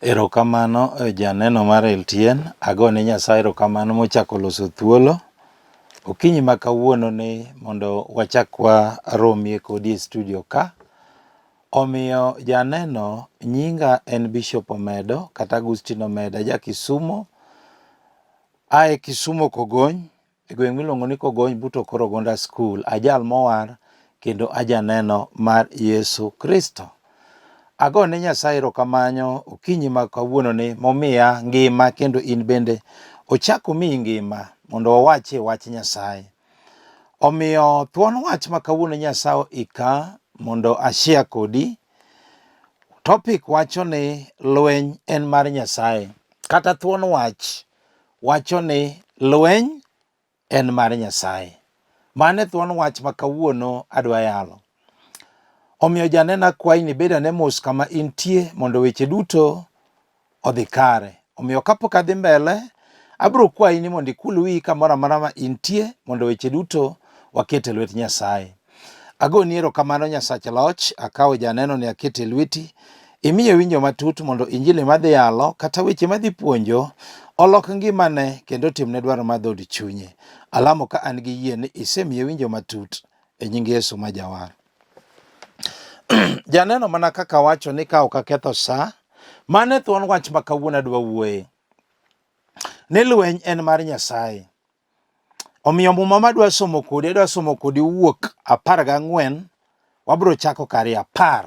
Erokamano janeno mar LTN, agone Nyasaye erokamano mochako loso thuolo. Okinyi ma kawuono ni mondo wachak waromie kodi e studio ka. Omiyo janeno nyinga en Bishop Omedo kata Agustino Omedo, ja Kisumo. Ae Kisumo Kogony, e gweng' miluongo ni Kogony buto Koro Gonda School. Ajal mowar kendo ajaneno mar Yesu Kristo. Agone Nyasaye erokamano okinyi ma kawuono ni momiya ngima kendo in bende ochako miyi ngima mondo wawachie wach Nyasaye. Omiyo thuon wach ma kawuono Nyasaye ika mondo ashare kodi. Topic wacho ni lweny en mar Nyasaye, kata thuon wach wacho ni lweny en mar Nyasaye. Mane thuon wach ma kawuono adwa yalo. Omiyo janena kwayi ni bedane mos kama intie mondo weche duto odhi kare. Omiyo kapok adhi mbele, abro kwayi ni mondo ikul wiyi kamoro amora ma intie mondo weche duto waket e lwet Nyasaye. Agoni erokamano Nyasach loch, akawo janeno ni aket e lweti. Imiye winjo matut mondo Injili madhi yalo kata weche madhi puonjo olok ngimane kendo timne dwaro mar dhood chunye. Alamo ka an gi yie ni isemiye winjo matut e nying Yesu ma jawar. Janeno mana kaka wacho ni ka ok aketho sa, mane thuon wach ma kawuono adwa wuoye. Ni lweny en mar Nyasaye. Omiyo muma madwa somo kodi Wuok 14, wabro chako kari 10.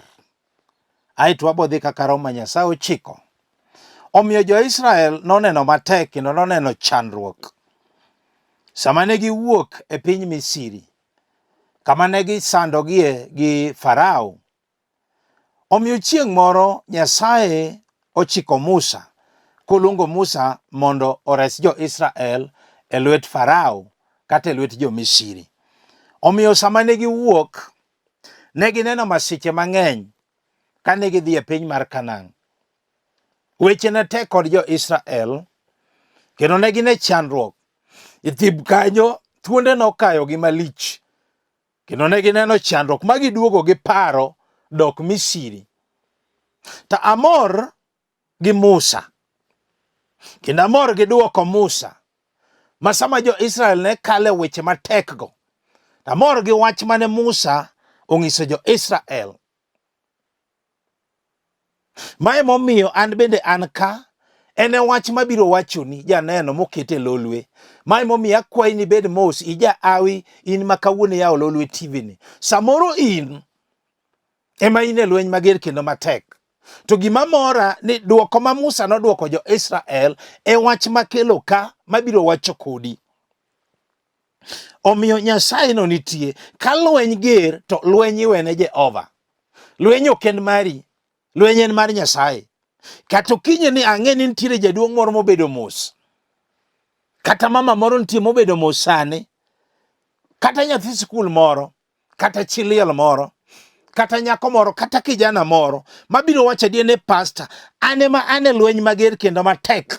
Aeto wabodhi kaka Roho ma Nyasaye ochiko. Omiyo jo-Israel noneno matek kendo noneno chandruok sama ne giwuok e piny Misri, kama ne gisandogie gi Farao. Omiyo chieng' moro Nyasaye ochiko Musa, koluongo Musa mondo ores jo-Israel e lwet Farao kata e lwet jo-Misri. Omiyo sama ne giwuok, ne gineno masiche mang'eny kane gidhi e piny mar Kanaan. Weche ne tek kod jo-Israel, kendo ne gine chandruok. E thim kanyo thuonde nokayogi malich, kendo ne gineno chandruok ma giduogo gi paro dok Misri. Ta amor gi Musa, kendo amor gi duoko Musa, ma sama jo-Israel ne kale weche matek go. Amor gi wach mane Musa ong'iso jo-Israel. Mae momiyo an bende an ka, en wach mabiro wachoni janeno mokete lolwe. Mae momiyo akwayi ni bed mos ija awi in ma kawuono yawo lolwe TV ni. Samoro in ema in e lweny mager kendo matek. To gima mora ni duoko ma Musa noduoko jo-Israel e wach makelo ka mabiro wacho kodi. Omiyo Nyasaye no nitie. Ka lweny ger to lweny iwene Jehova. Lweny ok en mari, lweny en mar Nyasaye. Kata okinyi ni ang'e ni nitiere jaduong' moro mobedo mos, kata mama moro nitie mobedo mos sani, kata nyathi sikul moro, kata chi liel moro, kata nyako moro, kata kijana moro mabiro wacho adier ni pastor, ane ma ane lweny mager kendo matek.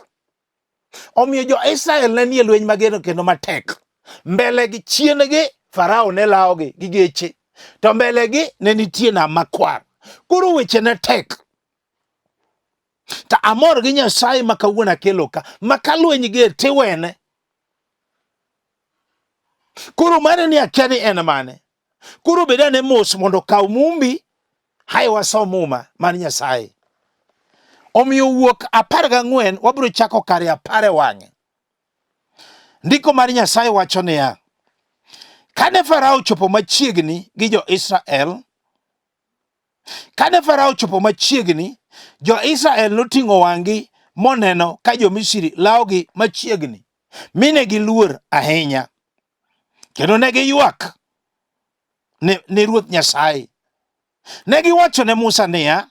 Omiyo jo-Israel ne nie lweny mager kendo matek. Mbele gi chien gi Farao ne lawogi gi geche, to mbele gi ne nitie nam makwar. Koro weche ne tek. Ta amor gi Nyasaye ma kawuono akelo ka, ma ka lweny ger tiwene. Koro mane ni akia ni en mane. Koro bedane mos mondo kaw mumbi, hai wasom muma mar Nyasaye. Omiyo Wuok 14 wabro chako kari 10 wang'e. Ndiko mar Nyasaye wacho niya, kane Farao chopo machiegni gi jo-Israel, kane Farao chopo machiegni, jo-Israel noting'o wang'gi moneno ka jo-Misri lawogi machiegni, mine giluor ahinya. Kendo ne giywak ni Ruoth Nyasaye. Ne giwacho ne Musa niya,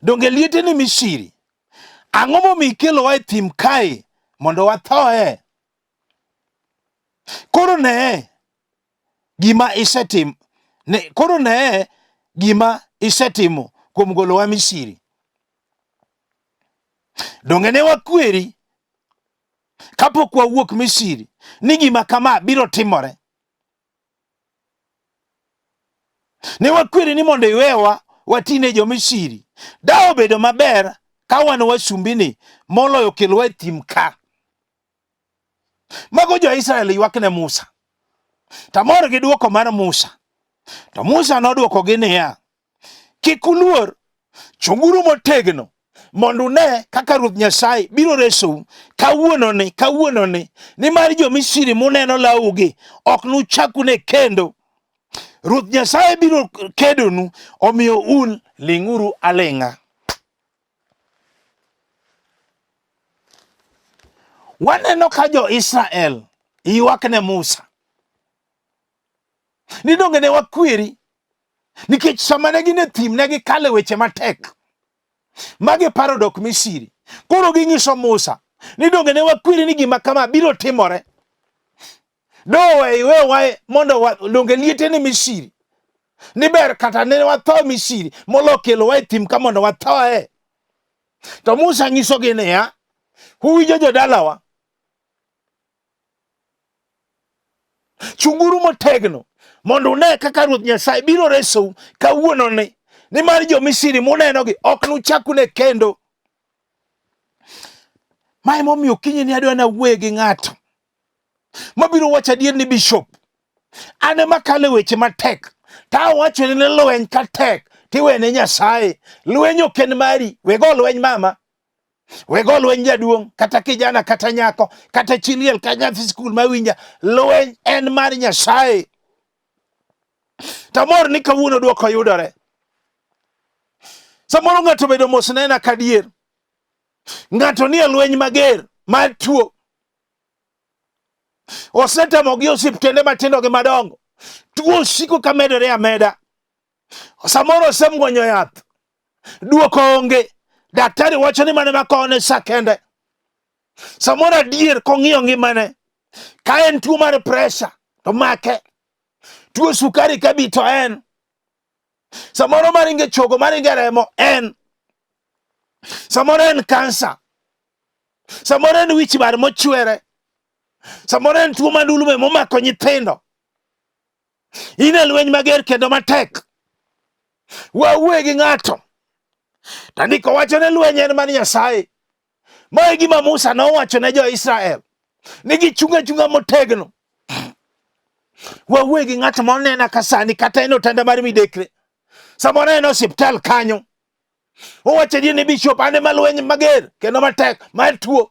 donge liete ni Misri, ang'o momiyo ikelowa e thim kae mondo wathoe? Koro neye gima isetimo kuom golowa Misri. Donge ne wakweri kapok wawuok Misri ni gima kama biro timore? Ne wakweri ni mondo iwewa watine jo-Misri. Da obedo maber ka wan wasumbini moloyo kelwa e thim ka. Mago jo-Israel ywak ne Musa. Tamor gi duoko mar Musa. To Musa nodwokogi niya, kik uluor, chung'uru motegno mondo une kaka Ruoth Nyasaye biro resou kawuononi, nimar jo-Misri muneno lawogi ok nuchakune kendo. Ruoth Nyasaye biro kedonu, omiyo un ling'uru aling'a. Waneno ka jo-Israel ywak ne Musa ni donge ne wakweri, nikech sama ne gin e thim ne gikale weche matek magiparo dok Misri. Koro ging'iso Musa ni donge ne wakweri ni gima kama biro timore. Iwe mondo donge liete ni Misri ni ber kata ne watho Misri molo kelowa e thim ka mondo wathoe. To Musa ng'isogi niya, uwinjo jodalawa, chung'uru motegno mondo une kaka Ruoth Nyasaye biro resou kawuononi, nimar jo-Misri munenogi ok nuchakune kendo. Mae momiyo kinyini adwa nawuoye gi ng'ato mabiro wacho adier ni bishop, an ema kale weche matek tawacho ni lweny ka tek tiwene Nyasaye. Lweny ok en mari. Wego lweny mama, wego lweny jaduong', kata kijana, kata nyako, kata chiliel, kata nyathi skul mawinja. Lweny en mar Nyasaye. Tamor ni kawuono duoko yudore. Samoro ng'ato bedo mos nena kadier, ng'ato nie lweny mager mar tuo, osetemo gi osiptende matindo gi madongo, tuo osiko ka medore ameda. Samoro osemgonyo yath, duoko onge, daktari wacho ni mane makone sa kende. Samoro adier kong'iyo ngimane, ka en tuo mar pressure to make, tuo sukari kabi to en, samoro maringe chogo, maringe remo en, samoro en kansa, samoro en wich bar mochwere, samoro en tuo mandulme momako nyithindo. In e lweny mager kendo matek. Wawuoye gi ng'ato, tandiko wacho ne lweny en mar Nyasaye. Mae gima Musa nowacho ne jo-Israel ni gichunga chunga motegno. Wawuoye gi ng'ato monena kasani kata en otanda mar midekre, samoro en osiptal kanyo, owacho adier ni bishop, an ema lweny mager kendo matek mar tuo.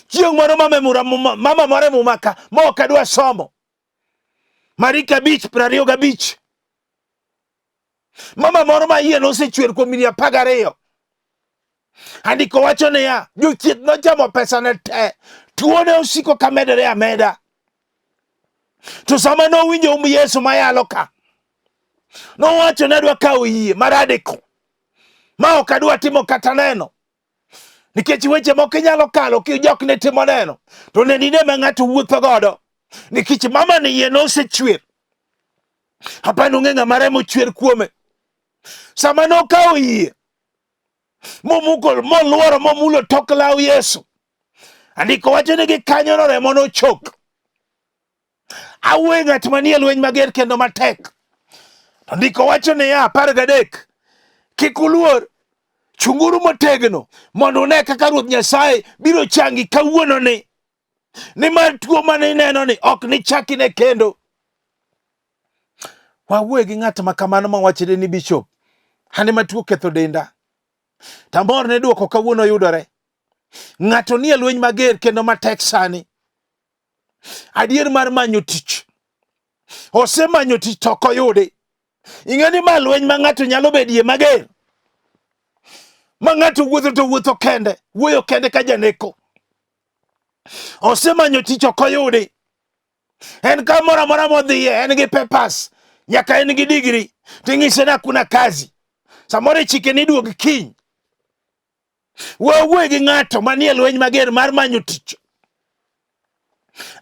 Chieng' moro mama moro mumaka ma ok adwa somo, Marika Beach 25, mama moro ma iye nosechwer kuom higni 12. Andiko wacho niya, jothieth nochamo pesane te, tuo ne osiko ka medore ameda. To sama nowinjo Yesu mayalo ka, nowacho ne adwa kawo yie maradiko ma ok adwa timo kata neno, nikech weche moko inyalo kalo kijok ne timo neno to ne dine ma ng'ato wuotho godo, nikech mama ni yie nosechwer. Apano ng'e ng'ama remo chwer kuome. Sama nokawo yie moluoro momulo tok law Yesu, andiko wacho ni gikanyono remo nochok. Awuoye ng'at manie lweny mager kendo matek. Andiko wacho niya 13, kik uluor, chung'uru motegno mondo une kaka Ruoth Nyasaye biro changi kawuononi, nimar tuo mane ineno ni ok nichakine kendo. Wawuoye gi ng'at ma kamano mawachore ni bishop, an ema tuo ketho denda. Tamor ne duoko kawuono yudore. Ng'ato nie lweny mager kendo matek sani. Adier mar manyo tich, osemanyo tich to ok oyudi. Ing'eni ma lweny ma ng'ato nyalo bedie mager, ma ng'ato wuotho to wuotho kende, wuoyo kende ka janeko. Osemanyo tich ok oyudi. En kamoro amora modhiye en gi papers, nyaka en gi degree, ting'ise na kuna kazi. Samoro chike ni duog kiny. Wawuoye gi ng'ato manie lweny mager mar manyo tich.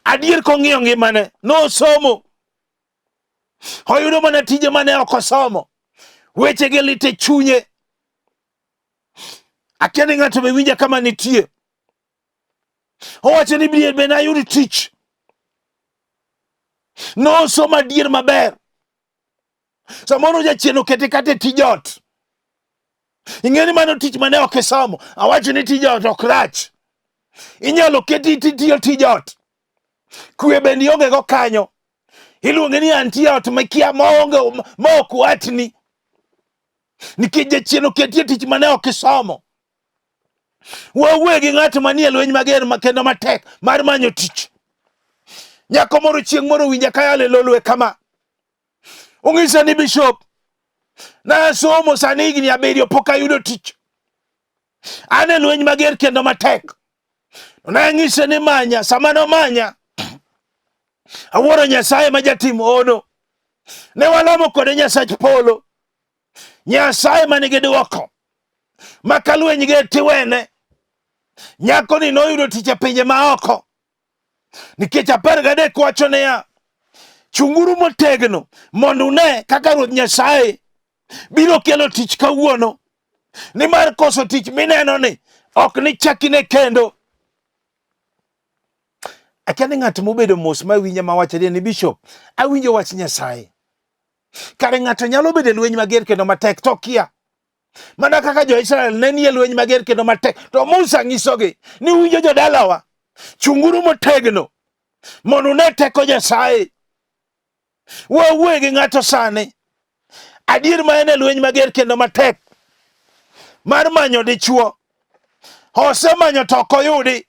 Adier kong'iyo ngimane, nosomo, oyudo mana tije mane ok osomo, weche gi lit e chunye. Akia ni ng'ato be winja kama nitie, owacho ni bier be nayud tich. Nosomo adier maber, samoro jachien okete kata e tij ot, Ing'eni mano tich mane ok isomo. Awacho ni tij ot ok rach. Inyalo keti titiyo tij ot. Kwe bende onge go kanyo. Iluonge ni antie ot makia maonge ma ok watni. Nikech jachien oketi tich mane ok isomo. Wawuoyo gi ng'at manie lweny mager kendo matek mar manyo tich. Nyako moro chieng' moro winja kayale lolwe kama. Ong'isa ni bishop, na somo sani higni 7 pok ayudo tich. An e lweny mager kendo matek. Na ng'ise ni manya, sama no manya. Awuoro Nyasaye ma jatim ono. Ne walamo kode Nyasach polo. Nyasaye manigi duoko. Maka lweny ge tiwene. Nyako ni noyudo tich e pinje maoko. Nikech 13 wacho niya, chung'uru motegno mondo une kaka Ruoth Nyasaye biro kelo tich kawuono. Nimar koso tich mineno ni ok ni chakine kendo. Akani ng'at mobedo mos mawinja mawacho ni bishop, awinjo wach Nyasaye. Kare ng'ato nyalo bedo lweny mager kendo matek to kia. Mana kaka jo-Israel ne nie lweny mager kendo matek. To Musa ng'isogi ni winjo jodalawa, chung'uru motegno mondo ne teko Nyasaye. Wawuoyo gi ng'ato sani. Adier ma en e lweny mager kendo matek mar manyo dichuo. Osemanyo to ok oyudi.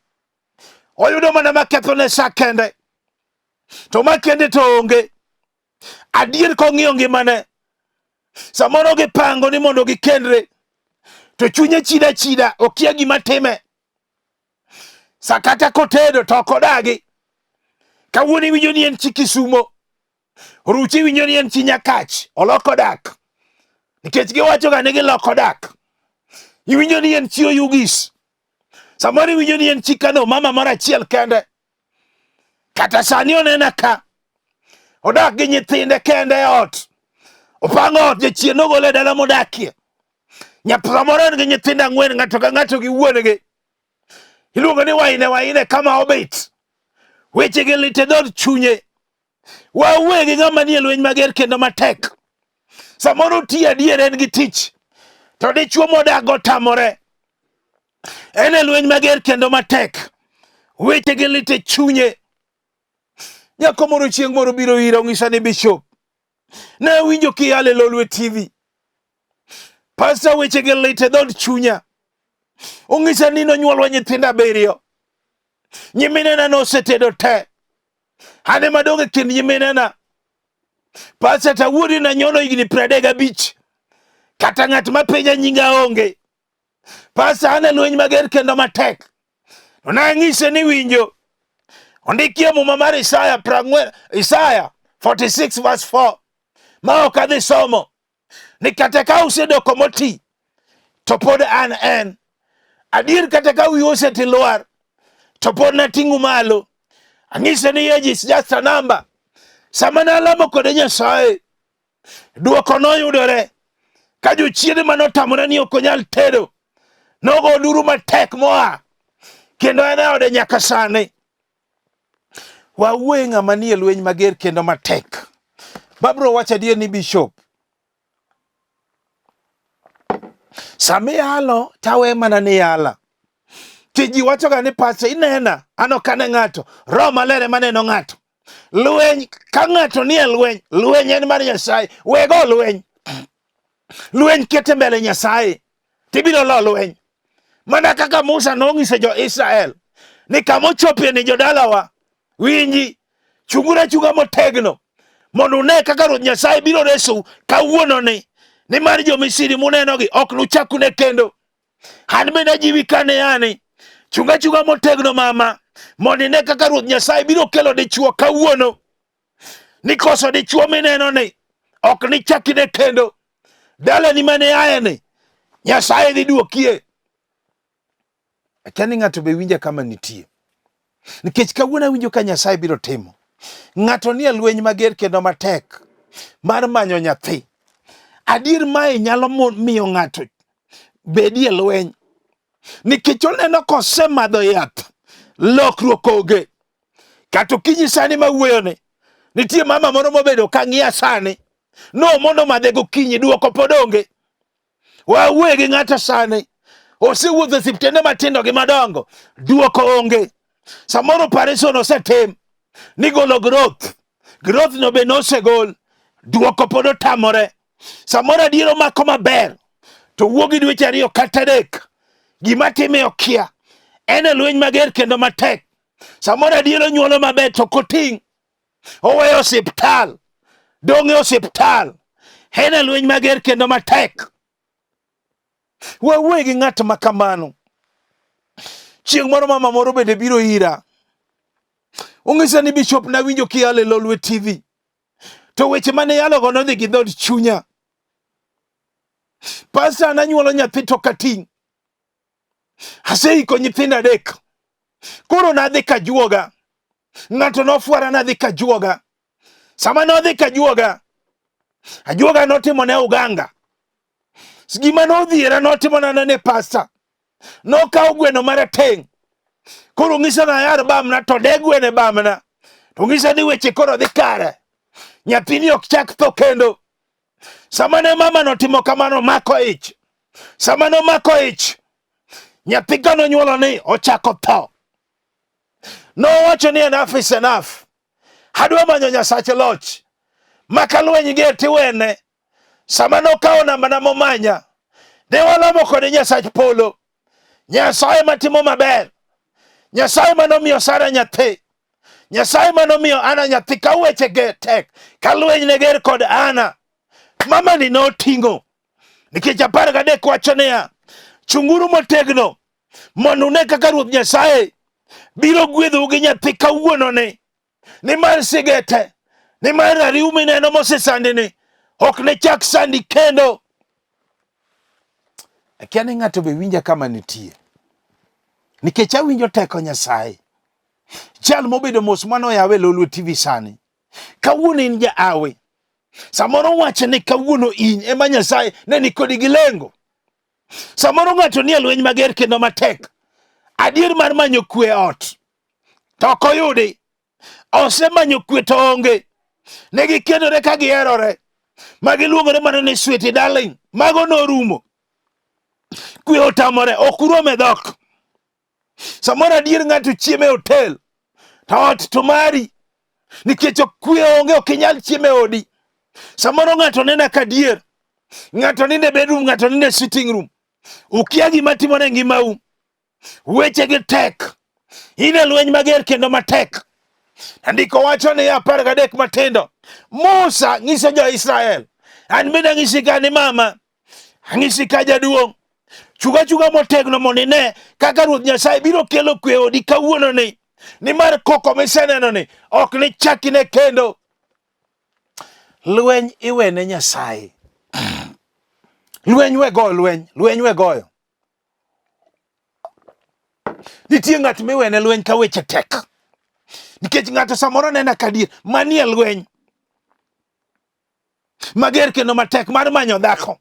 Oyudo mana maketho ne sa kende. To makende to onge. Adier kong'iyo ngimane. Samoro gipango ni mondo gikendre. To chunye chida okia gima time. Sakata kotedo to ok odagi. Kawuono winjo ni en chi Kisumo. Ruchi winjo ni en chi Nyakach. Oloko dak. Nikech giwacho ga ni giloko dak. Iwinjo ni en chi Oyugis. Samoro winjo ni en chi Kano, mama mara achiel kende. Kata sani onena ka. Odak gi nyithinde kende ot. Opango ot jachien ogole dala modakie. Nyapra moro en gi nyithinde 4, ng'ato ka ng'ato gi wuonegi. Iluongo ni waine kama obet. Weche gi lit e dhod chunye. Wawuoyo gi ng'ama nie lweny mager kendo matek. Samoro ti adier en gi tich. To dichuo modak go tamore. En e lweny mager kendo matek. Weche gi lit e chunye. Nyako moro chieng' moro biro ira ong'isa ni bishop, ne winjo kiyale lolwe TV. Pastor weche gi lit e dhod chunya. Ong'isa ni nonyuolwa nyithindo 7. Nyiminena nosetedo te. Ane madonge kind nyiminena. Pastor tawuodi na nyono higni 35. Kata ng'at mapenja nyinga onge. Pastor ane lweny mager kendo matek. Na ng'ise ni winjo. Ondikie muma mar Isaya 46 verse 4. Ma ok adhi somo. Ni kata ka usedoko moti, to pod an en. Adier kata ka wiu osetilwar, to pod nating'u malo. Ang'ise ni age is just a number. Sama nalamo kode Nyasaye, duoko noyudore. Ka jochiende manotamore ni ok onyal tedo, nogo nduru matek moa. Kendo en e ode nyaka sani. Wawuoyo ng'ama nie lweny mager kendo matek. Babro wacho adier ni bishop, sami yalo tawe mana ni yala. Tiji wacho ga ni pastor inena ano kane ng'ato roho maler maneno ng'ato. Lweny ka ng'ato nie lweny, lweny en mar Nyasaye. Wego lweny. Lweny kete mbele Nyasaye. Tibiro lo lweny. Mana kaka Musa nong'ise jo-Israel ni kamochopie ni jodalawa, winji, chung'uru achung'a motegno mondo une kaka Ruoth Nyasaye biro reso kawuono ni. Nimar jo-Misri muneno gi ok nuchakune kendo. Han bende ajiwi kane yani. Chung'a motegno mama. Mondo ine kaka Ruoth Nyasaye biro kelo dichuo kawuono. Nikoso dichuo mineno ni ok nichakine kendo. Dala ni mane aye ni Nyasaye dhi duokie. Akani ng'ato be winja kama nitie. Nikech kawuono winjo ka Nyasaye biro timo. Ng'ato nie lweny mager kendo matek mar manyo nyathi. Adier mae nyalo miyo ng'ato bedie lweny. Nikech oneno kosemadho yath, lokruok onge. Kata okinyi sani mawuoyo ni, nitie mama moro mobedo ka ng'iya sani, no mondo madhe gokinyi duoko pod onge. Wawuoye gi ng'ato sani osewuotho osiptende matindo gi madongo, duoko onge. Samoro operation osetim ni golo growth no be nosegol, duoko pod otamore. Samoro adiero mako maber to wuogi dweche 2 kata 3, gima time okia. En lweny mager kendo matek. Samoro adiero nyuolo maber to koting', oweyo osiptal, dong'e osiptal. En lweny mager kendo matek. Wawuoye gi ng'at ma kamano. Chieng' moro mama moro bende biro ira. Ong'isa ni bishop nawinjo kiyalo e Lolwe TV. To weche mane yalogo nodhi gi dhod chunya. Pastor nanyuolo nyathi to kating'. Aseiko nyithindo 3. Koro nadhi kajuoga. Ng'ato nofuara nadhi kajuoga. Sama nodhi kajuoga, ajuoga notimo ne uganga. Gima nodhiera notimo na ne pastor. Nokawo gweno marateng'. Koro ng'isa na yar bamna to de gwene bamna. To ng'isa ni weche koro dhi kare. Nyathini ok chak tho kendo. Sama ne mama notimo kamano mako ich. Sama no mako ich, nyathi ka nonyuolo ni ochako tho. Nowacho ni enough is enough. Adwa manyo Nyasache loch. Maka lweny ger tiwene. Sama nokawo nambana momanya, ne walamo kode Nyasach polo. Nyasaye matimo maber. Nyasaye manomiyo Sara nyathi. Nyasaye manomiyo Ana nyathi ka weche ge tek. Ka lweny ne ger kod Ana. Mama ni noting'o. Nikech 13 wacho niya, chung'uru motegno mondo une kaka Ruoth Nyasaye biro gwedhou gi nyathi kawuono ni. Nimar sigete, nimar rariw mineno mosesandi ni ok ne chak sandi kendo. Akia ni ng'ato be winja kama nitie. Nikech awinjo teko Nyasaye. Chal mobedo mos manoyawe Lolwe TV sani. Kawuono in jaawe. Samoro wacho ni kawuono in ema Nyasaye ne nikodi gi lengo. Samoro ng'ato nie lweny mager kendo matek. Adier mar manyo kwe ot. To ok oyudi. Osemanyo kwe to onge. Negi kendore ka giherore. Magiluongore mana ni sweetie darling. Mago norumo. Kwe otamore. Ok uruome dhok. Samoro adier ng'ato chieme hotel. To ot to mari. Nikech kwe onge ok inyal chieme odi. Samoro ng'ato nena kadier. Ng'ato ninde bedroom, ng'ato ninde sitting room. Ukia gima timore ngimau. Weche gi tek. Ine lweny mager kendo matek. Andiko wacho ni 13 matindo. Musa ng'iso jo-Israel. An bende ang'isi ka ni mama. Ang'isi ka jaduong'. Chuga motegno mondo ine kaka Ruoth Nyasaye biro kelo kwe odi kawuono ni. Nimar koko miseneno ni ok ni chakine kendo. Lweny iwene Nyasaye. Lweny we goyo lweny. Lweny we goyo. Nitie ng'at miwene lweny ka weche tek. Nikech ng'ato samoro nena kadier manie lweny mager kendo matek mar manyo dhako.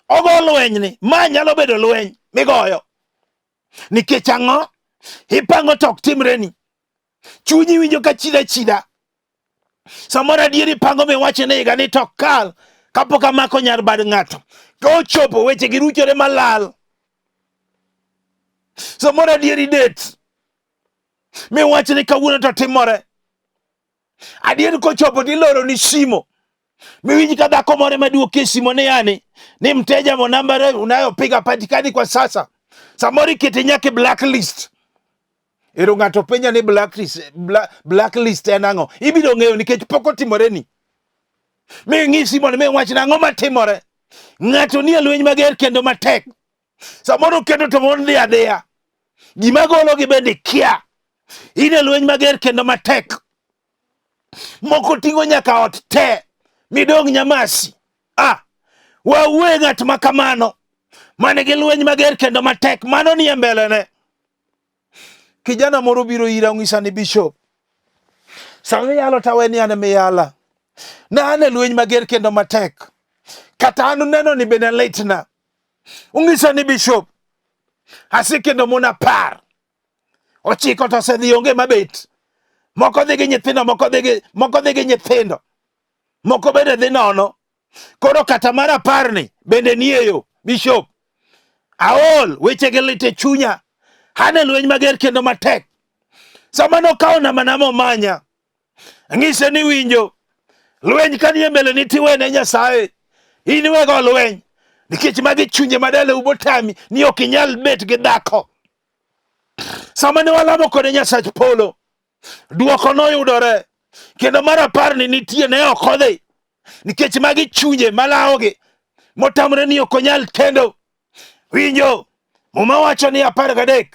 Ogo lweny ni. Ma nyalo bedo lweny migoyo. Nikech ang'o? Ipango tok timreni. Chunyi winjo ka chida. Samoro adier ipango miwacho ni higa ni tok kal kapok amako nyar bad ng'ato. Ka ochopo weche gi ruchore malal. Samoro adier idet. Miwacho ni kawuono to timore. Adier kochopo tiloro ni simo. Miwinji ka dhako moro maduoke simo ni yani ni mteja mo namba unayopiga patikani kwa sasa. Samoro ikete nyaka blacklist. Ero ng'ato penja ni blacklist en ang'o? Ibiro ng'eyo nikech pok otimore ni. Mi ng'isi mondo mi wach na ang'o matimore. Ng'ato nie lweny mager kendo matek. Samoro kendo to mon dhi adhiya. Gima golo gi bende kia. Ine lweny mager kendo matek. Moko ting'o nyaka ot te. Midong nyamasi. Wawuoye ng'at ma kamano. Mane gi lweny mager kendo matek. Mano ni mbele ne. Kijana moro biro ira ong'isa ni bishop. Sama yalo taweni ane miyala. Na ane lweny mager kendo matek. Kata anu neno ni bene litna. Ong'isa ni bishop. Asekendo mon 10. 9 to osedhi onge mabet. Moko dhi gi nyithindo, moko dhi gi nyithindo. Moko bende dhi nono. Koro kata mar aparni bende nie yo, Bishop. Aol weche gi lit e chunya. Hane lweny mager kendo matek. Sama nokawo nama omanya. Ng'ise ni winjo. Lweny kanie mbele ni tiwene Nyasaye. In wego lweny. Nikech magi chunje madele ubotami ni ok inyal bet gi dhako. Sama ne walamo kode Nyasach polo. Duoko noyudore. Kendo mar aparni nitie ne ok odhi. Nikech magi chunje malawogi. Motamre ni ok onyal kendo. Winjo. Muma wacho ni 13.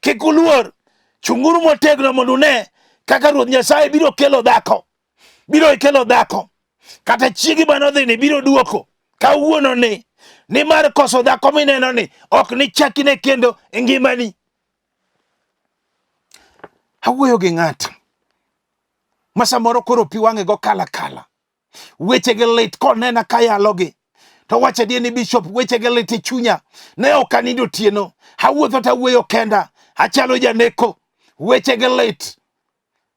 Kik uluor. Chung'uru motegno mondo ne kaka Ruoth Nyasaye biro kelo dhako. Biro kelo dhako. Kata chiegi manodhi ni biro duoko. Kawuono ni. Ni mar koso dhako mineno ni ok ni chakine kendo e ngimani. Awuoyo gi ng'ato. Masamoro koro pi wang'e go kala. Weche gi lit konena kayalogi. To wache die ni Bishop weche gi lit e chunya. Ne ok anindo tieno. Awuotho ta wuoyo kenda. Achalo janeko. Weche gi lit.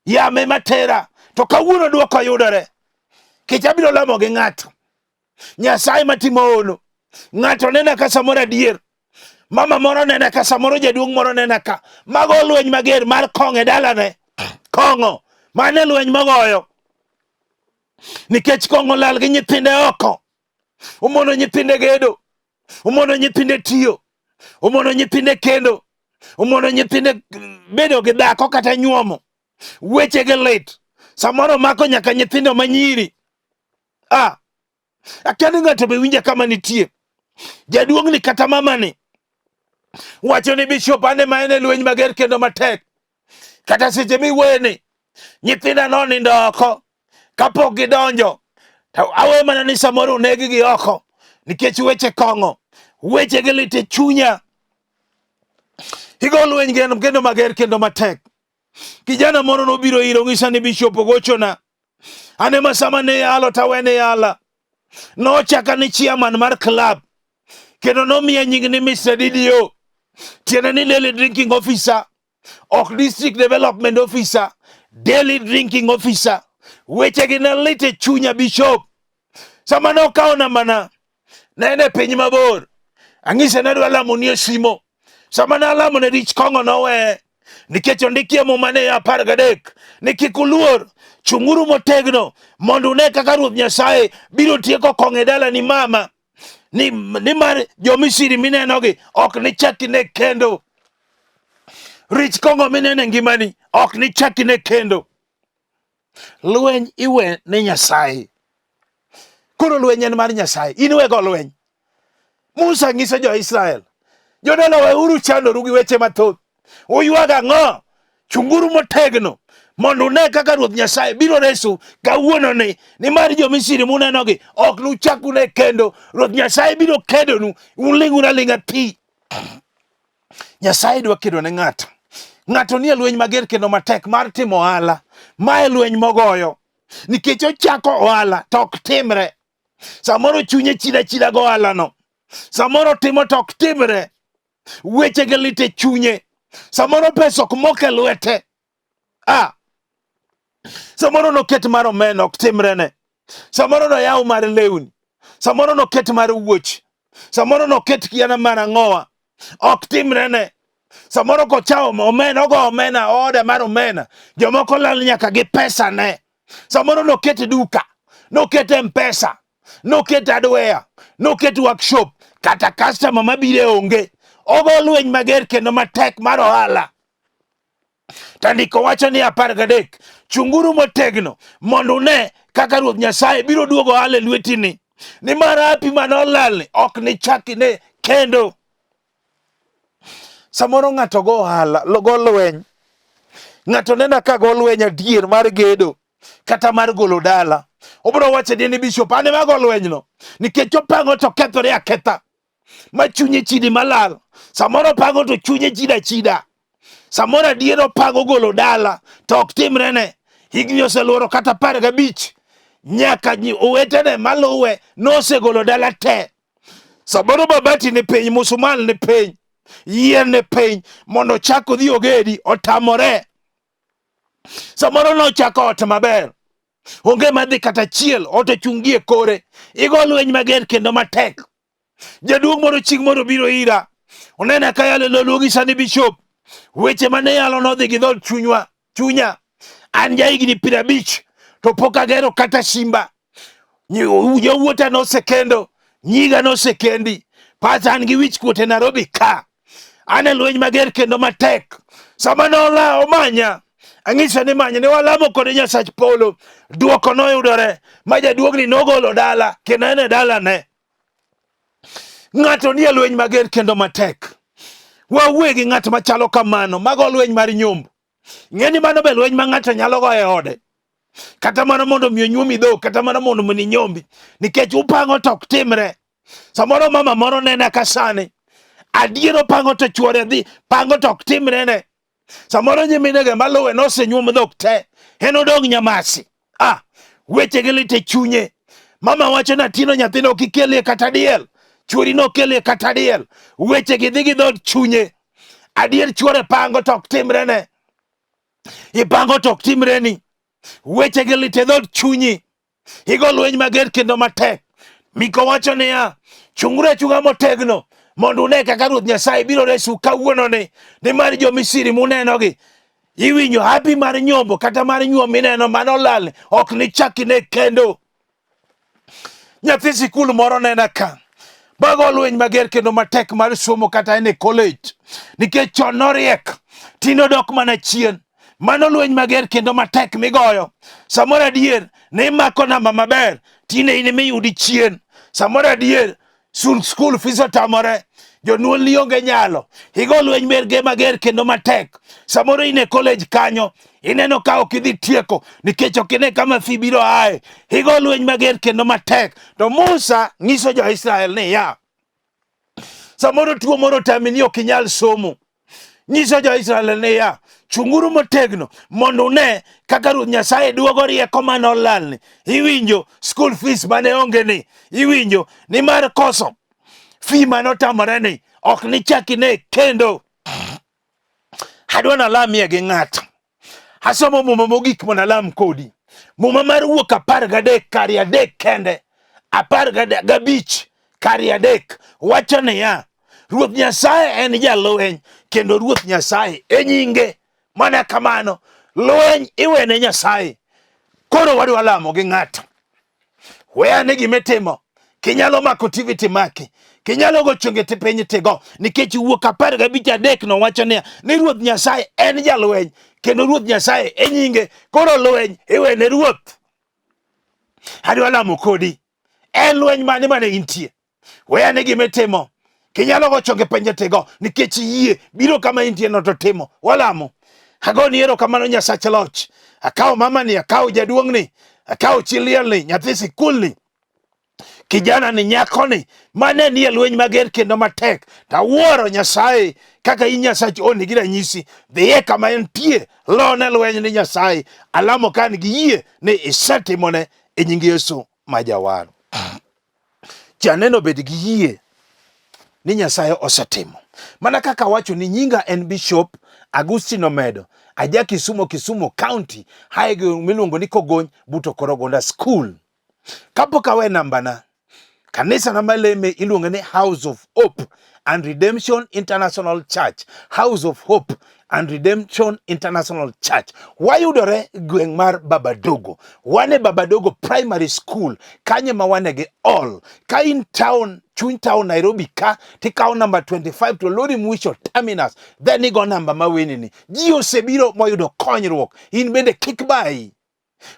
Yame matera. To kawuono duoko yudore. Kech abiro lamo gi ng'ato. Nyasaye matimo ono. Ng'ato nena ka samoro adier. Mama moro nena ka samoro jaduong' moro nena ka. Mago lweny mager mar kong'e dalane. Kong'o. Mane lweny mogoyo. Nikech kong'o lal gi nyithinde oko. Omono nyithinde gedo. Omono nyithinde tiyo. Omono nyithinde kendo. Omono nyithinde bedo gi dhako kata nyuomo. Weche gi lit. Samoro mako nyaka nyithindo manyiri. Akani ng'ato be winja kama nitie. Jaduong' ni kata mama ni. Wacho ni Bishop ane ma ene lweny mager kendo matek. Kata seche miwene. Nyithinda no nindo oko. Kapok gidonjo. Awe mana ni samoro unegi gi oko. Nikech weche kong'o. Weche gi lit e chunya. Higo lweny kendo mager kendo matek. Kijana moro nobiro iro ng'isa ni Bishop ogochona. Ane masama ne yalo tawene yala. No chaka ni chairman mar club. Kendo nomiya nying ni Mr. DDO. Tiene ni daily drinking officer. Ok district development officer. Daily drinking officer. Weche gi ne lit e chunya Bishop. Sama no kaona mana. Nene piny mabor. Ang'ise ne dwa lamo ni simo. Sama na lamo ne rich kong'o nowe. Nikech ondikie Muma ne 13. Ni kik uluor. Chung'uru motegno. Mondo ne kaka Ruoth Nyasaye biro tieko kong'e dala ni mama. Ni mar jo-Misri minenogi ok ni chakine kendo. Rich kong'o minene ngimani ok ni chakine kendo. Lweny iwe ne Nyasaye. Koro lweny en mar Nyasaye. In wego lweny. Musa ng'iso jo-Israel. Jodolo weuru chandoru gi weche mathoth. Uywaga ang'o? Chung'uru motegno. Mondo ne kaka Ruoth Nyasaye biro resu kawuono ni mar jo-Misri munenogi ok nuchakune kendo. Ruoth Nyasaye biro kedonu. Uling'uru aling'a pi. Nyasaye dwa kedo ne ng'ato. Ng'ato nie lweny mager kendo matek mar timo ohala. Mae lweny mogoyo. Nikech ochako ohala to ok timre. Samoro chunye chida go ohala no. Samoro timo to ok timre. Weche gi lit e chunye. Samoro pesa ok moke lwete. Samoro noket mar omeno ok timrene. Samoro no yaw mar lewni. Samoro noket mar wuoch. Samoro noket kiana mar ang'owa. Ok timrene. Samoro kochawo omena ogo omena ode mar omena. Jomoko lal nyaka gi pesa ne. Samoro noket duka. Noket M-Pesa. Noket hardware. Noket workshop. Kata customer mabire onge. Ogo lweny mager kendo matek mar ohala. Tandiko wacho ni 13. Chung'uru motegno mondo ne kaka Ruoth Nyasaye biro duogo ohala e lwetini. Ni mar api manolal ok ni chakine kendo. Samoro ng'ato go ohala, go lweny. Ng'ato nena ka go lweny adier mar gedo kata mar golo dala. Obro wacho ni Bishop ane mago lweny no. Nikech opango to kethore aketha. Ma chunye chidi malal. Samoro pango to chunye chida. Samoro adier opango golo dala to ok timrene. Higni oseluoro kata 15. Nyaka owetene maluwe nosegolo dala te. Samoro mabati ni piny, musumal ni piny, yien ni piny, mondo chako dhi ogedi otamore. Samoro nochako ot maber. onge madhi kata chiel, ot ochungie kore. Igo lweny mager kendo matek. Jaduong' moro ching' moro biro ira, onena ka yalo loluogi sani bishop. Weche mane yalo nodhi gi dhod chunya. An ja higni 50 to pok agero kata simba. Jowuota nosekendo, nyiga nosekendi. Pata an gi wich kuot e Nairobi ka. Ane lweny mager kendo matek. Sama nola omanya, ang'isa ni manya, ne walamo kode Nyasach Polo. Duoko noyudore, ma jaduogni nogolo dala, kendo ene dala ne. Ng'ato nie lweny mager kendo matek. Wawuoye gi ng'at machalo kamano, mago lweny mar nyombo. Ng'eni mano be lweny ma ng'ato nyalo go e ode. Kata mana mondo mi onyuomi dhok, kata mana mondo mi nyombi. Nikech upango tok timre. Samoro mama moro nena ka sani. Adiero pango to chuore dhi, pango tok timre ne. Samoro nyiminege maluwe nosenyuom dhok te. En odong' Nyamasi. Weche gi lit e chunye. Mama wacho na tino nyathino kikelie kata diel. Chuori no kelie kata diel. Weche gi dhi gi dhod chunye. Adier chuore pango tok timre ne. Ipango tok timre ni. Weche gi lit e dhod chunyi. Igo lweny mager kendo matek. Miko wacho niya, chung'uru achung'a motegno mondo une kaka Ruoth Nyasaye biro resu kawuono ni. Nimar jo-Misri muneno gi. Iwinjo hapi mar nyombo kata mar nyuom mineno manolal ok ni chaki ne kendo. Nyathi sikul moro nena ka. Bago lweny mager kendo matek mar somo kata ene college. Nikech chon noriek, tino dok mana chien. Mano lweny mager kendo matek migoyo. Samoro adier ne imako namba maber, tine ine miyudi chien. Samoro adier school fees otamore, jonyuol ni onge nyalo. Igo lweny mager kendo matek. Samoro ine college kanyo, ineno ka ok idhi tieko nikech ok ine kama fi biro aye. Igo lweny mager kendo matek. To Musa nyiso jo-Israel ni ya. Samoro tuo moro tami ni ok inyal somo. Nyiso jo-Israel ni ya. Chung'uru motegno mondo une kaka Ruoth Nyasaye duogo rieko manolalni. Iwinjo school fees mane onge ni. Iwinjo ni mar koso fi manotamore ni ok ni chaki ne kendo. Adwa nalamie gi ng'ato. Asomo muma mogik mondo alam kodi. Muma mar Wuok 13 kari 3 kende. 15 kari 3 wacho niya, Ruoth Nyasaye en jalweny kendo Ruoth Nyasaye e nyinge. Mana kamano, lweny iwene Nyasaye. Koro wadwa lamo gi ng'ato. Weya ni gimitimo. Kinyalo mako TV timaki. Kinyalo go chonge tipiny tigo. Nikech Wuok 15:3 no wacho ni Ruoth Nyasaye en jalweny kendo Ruoth Nyasaye e nyinge. Koro lweny iwene Ruoth. Adwa lamo kodi. En lweny mane intie. Weya ni gimitimo. Kinyalo go chonge penje tigo. Nikech yie biro kama intie no to timo. Walamo. Agoni erokamano Nyasach Loch. Akawo mama ni, akawo jaduong' ni, akawo chi liel ni, nyathi sikul ni, kijana ni, nyako ni, mane nie lweny mager kendo matek. Tawuoro Nyasaye kaka in Nyasach oni gi ranyisi. Dhiye kama entie, lone lweny ni Nyasaye. Alamo kan gi yie ni isetimone e nying Yesu ma jawar. Janeno bed gi yie ni Nyasaye osetimo. Mana kaka wacho ni nyinga en Bishop Agustino Omedo, aja Kisumu County, haego miluongo ni Kogony buto Korogonda School. Kapok awe nambana, kanisa na maleme iluongo ni House of Hope and Redemption International Church. House of Hope and Redemption International Church. Wayudore gweng' mar Babadogo. Wane Babadogo Primary School. Kanye mawane ge all. Ka in town, chuny town Nairobi ka, tikao number 25 to Lori Mwisho Terminus. Then igo number mawenini. Jio sebiro moyudo konyruok. In bende kikbai.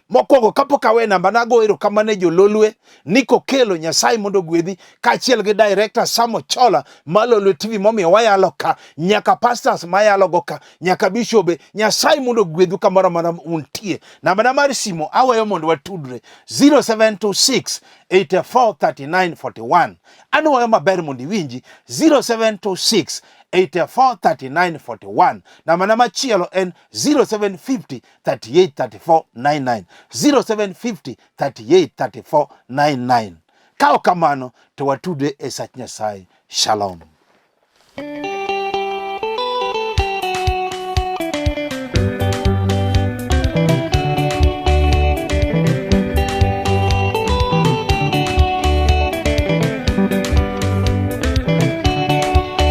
Mokwongo kapok awe namba nago erokamano jololwe niko kelo Nyasaye mondo gwedhi kaachiel gi director Samo Chola malolwe TV momiyo wayalo ka, nyaka pastors mayalo go ka, nyaka bishobe. Nyasaye mondo gwedhu kamoro mana untie. Namba mar simo aweyo mondo watudre 0726 843941. Anuwayo maber mondo iwinji 0726 843941. Namba machielo en 0750 383499. 0750 383499. Kao kamano to watude e sach Nyasaye. Shalom.